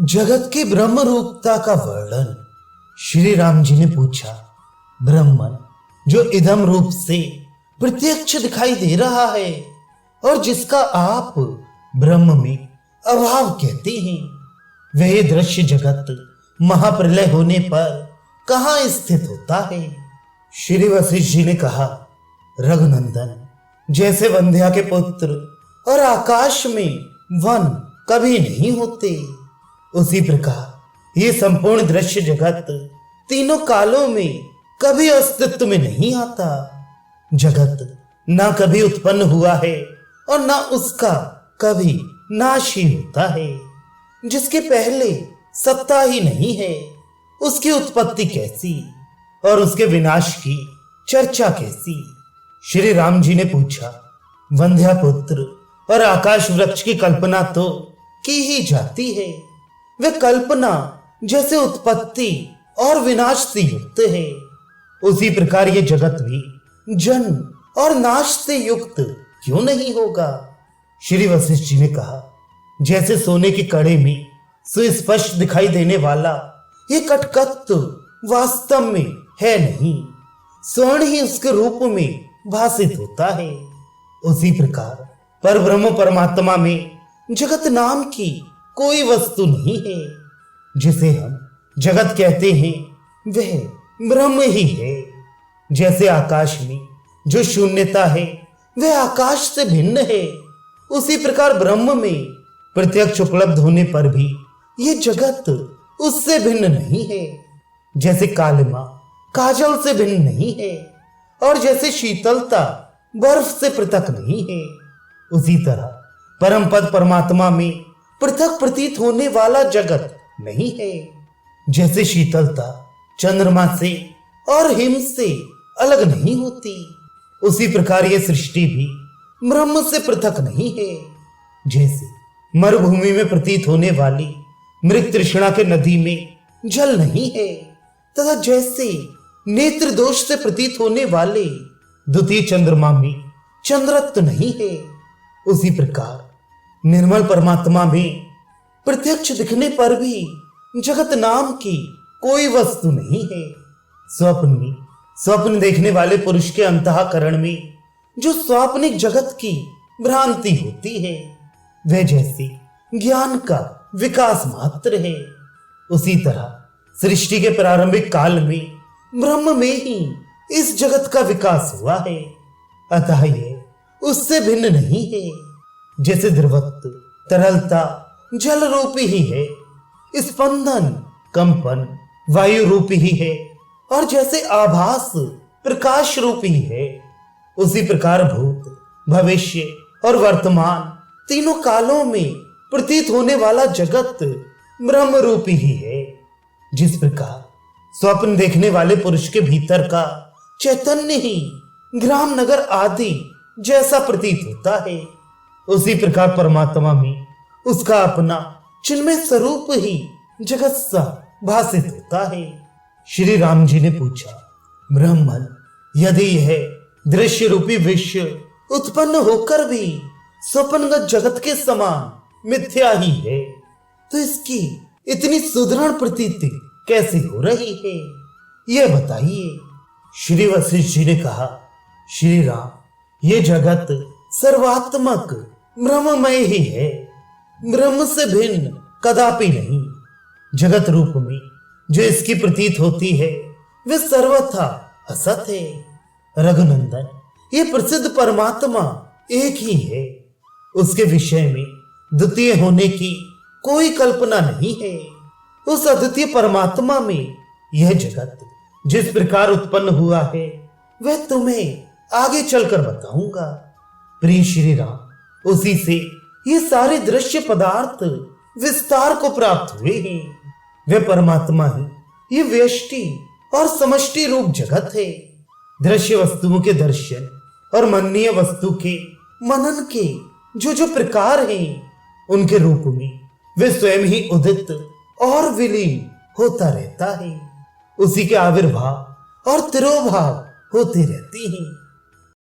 जगत की ब्रह्म रूपता का वर्णन श्री राम जी ने पूछा। ब्रह्मन जो इदम रूप से प्रत्यक्ष दिखाई दे रहा है और जिसका आप ब्रह्म में अभाव कहते हैं, वह दृश्य जगत महाप्रलय होने पर कहाँ स्थित होता है? श्री वशिष्ठ जी ने कहा, रघुनंदन, जैसे वंध्या के पुत्र और आकाश में वन कभी नहीं होते, उसी प्रकार ये संपूर्ण दृश्य जगत तीनों कालों में कभी अस्तित्व में नहीं आता। जगत ना कभी उत्पन्न हुआ है और ना उसका कभी नाश ही होता है। जिसके पहले सत्ता ही नहीं है, उसकी उत्पत्ति कैसी और उसके विनाश की चर्चा कैसी? श्री राम जी ने पूछा। वंध्या पुत्र और आकाश वृक्ष की कल्पना तो की ही जाती है। वह कल्पना जैसे उत्पत्ति और विनाश से युक्त है, उसी प्रकार ये जगत भी जन्म और नाश से युक्त क्यों नहीं होगा? श्री वशिष्ठ जी ने कहा, जैसे सोने की कड़े में सुस्पष्ट दिखाई देने वाला ये कटकत्व वास्तव में है नहीं, स्वर्ण ही उसके रूप में भासित होता है, उसी प्रकार पर ब्रह्म परमात्मा में जगत नाम की कोई वस्तु नहीं है। जिसे हम जगत कहते हैं वह ब्रह्म ही है। जैसे आकाश में जो शून्यता है वह आकाश से भिन्न है, उसी प्रकार ब्रह्म में प्रत्यक्ष उपलब्ध होने पर भी यह जगत उससे भिन्न नहीं है। जैसे कालिमा काजल से भिन्न नहीं है और जैसे शीतलता बर्फ से पृथक नहीं है, उसी तरह परम पद परमात्मा में पृथक प्रतीत होने वाला जगत नहीं है। जैसे शीतलता चंद्रमा से और हिम से अलग नहीं होती, उसी प्रकार यह सृष्टि भी ब्रह्म से पृथक नहीं है। जैसे मरुभूमि में प्रतीत होने वाली मृग तृष्णा के नदी में जल नहीं है, तथा जैसे नेत्र दोष से प्रतीत होने वाले द्वितीय चंद्रमा में चंद्रत्व नहीं है, उसी प्रकार निर्मल परमात्मा में प्रत्यक्ष दिखने पर भी जगत नाम की कोई वस्तु नहीं है। स्वप्न में स्वप्न देखने वाले पुरुष के अंतःकरण में जो स्वाप्निक जगत की भ्रांति होती है, वह जैसे ज्ञान का विकास मात्र है, उसी तरह सृष्टि के प्रारंभिक काल में ब्रह्म में ही इस जगत का विकास हुआ है, अतः यह उससे भिन्न नहीं है। जैसे द्रवत्व तरलता जल रूपी ही है, स्पंदन कंपन वायु रूपी ही है, और जैसे आभास प्रकाश रूपी है, उसी प्रकार भूत भविष्य और वर्तमान तीनों कालों में प्रतीत होने वाला जगत ब्रह्म रूपी ही है। जिस प्रकार स्वप्न देखने वाले पुरुष के भीतर का चैतन्य ही ग्राम नगर आदि जैसा प्रतीत होता है, उसी प्रकार परमात्मा में उसका अपना चिन्मय स्वरूप ही जगत सा भासित होता है। श्री राम जी ने पूछा, ब्रह्मन, यदि यह दृश्य रूपी विश्व उत्पन्न होकर भी स्वप्नगत जगत के समान मिथ्या ही है, तो इसकी इतनी सुदृढ़ प्रतीति कैसे हो रही है, यह बताइए। श्री वशिष्ठ जी ने कहा, श्री राम, ये जगत सर्वात्मक ब्रह्ममय ही है, ब्रह्म से भिन्न कदापि नहीं। जगत रूप में जो इसकी प्रतीत होती है वह सर्वथा असत है। रघुनंदन, ये प्रसिद्ध परमात्मा एक ही है, उसके विषय में द्वितीय होने की कोई कल्पना नहीं है। उस अद्वितीय परमात्मा में यह जगत जिस प्रकार उत्पन्न हुआ है वह तुम्हें आगे चलकर बताऊंगा। प्रिय श्री राम, उसी से ये सारे दृश्य पदार्थ विस्तार को प्राप्त हुए हैं। वे परमात्मा ही ये व्यष्टि और समष्टि रूप जगत है। दृश्य वस्तुओं के दर्शन और मननीय वस्तु के मनन के जो जो प्रकार हैं, उनके रूप में वे स्वयं ही उदित और विलीन होता रहता है। उसी के आविर्भाव और तिरोभाव होते रहते हैं।